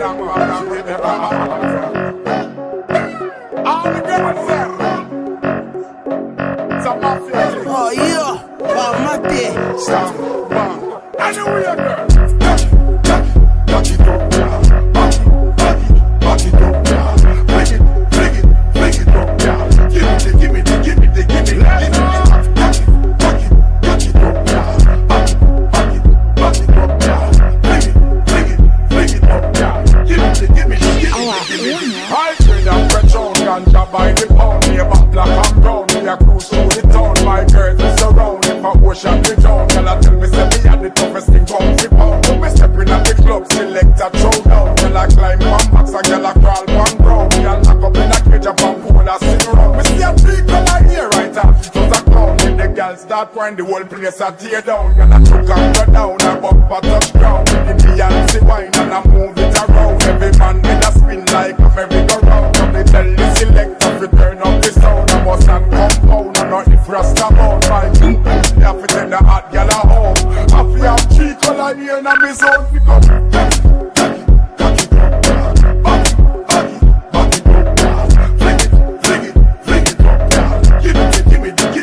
Oh yeah, oh Mada. Stop, anyway, girl. Back it up, yeah. Back it up, yeah. Fling it up, yeah. Give me the. Back it up, yeah. Back it up, yeah. Fling it up, yeah. Give me the. I trade and fresh on ganja by the pound. Me about black and brown. Me a cruise through the town. My girls are surround. If I ocean the town, girl I tell me say me had the toughest thing pound for pound. When me stepping at the club, select a throw down. Girl I climb one box, a girl I crawl one ground. Me a lock up in a cage up and pool a sing around. Me see a big girl I hear right after it was a clown. When the girls start crying, the whole place a tear down. Girl I took and go down, a bumper touch ground. With the Beyonce wine and I move it around. Every man with a spin like a merry-go-round. Come me tell the selector to turn up the sound. I must stand compound and not if Rasta bound. My you have to tell the hot girl a home. I feel have 3 color here in my zone. Pick up, back it up, yeah. Back it up, yeah. Fling it up, yeah. Give me the. Back it up, yeah.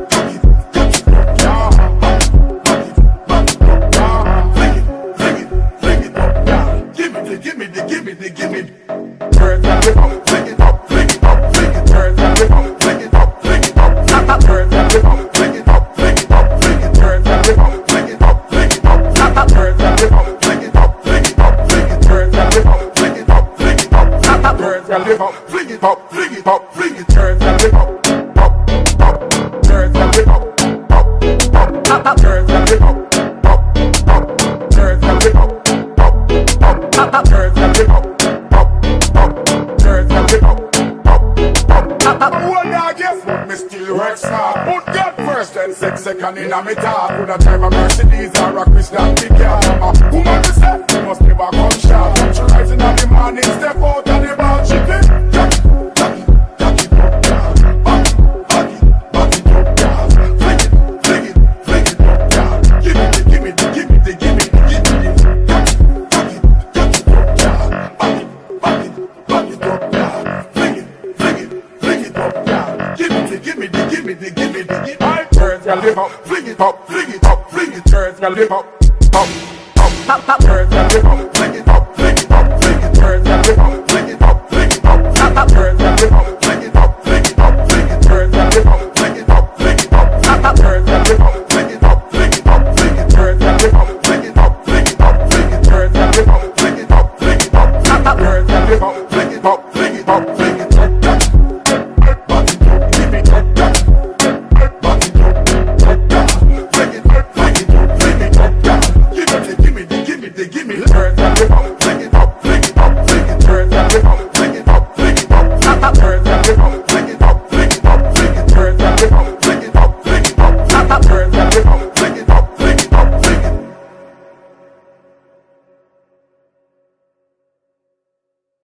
Back it up, yeah. Give me the. Birds and live up, fling it up. Birds and live up, fling it up. Birds and live up, fling it up. Birds and live up, fling it up. Birds and live up, fling it up. Birds and live up, fling it up. Birds and live up, fling it up. Birds and live up, birds and live up, birds and live up, birds and live up, birds and live up. Well, I guess what me still work smart. Put God first and sex second in a me talk. Put a time a Mercedes or a Christian big car. Woman me say, you must never come sharp. When she rising in the morning, step out of the bar. She fit, jack it up, yeah. Back it up, yeah. Fling it up, yeah. Give me the. Jack it up, yeah. Back it up, yeah. Fling it up, yeah. Give me the. My birds can live up, fling it up. Birds can live up,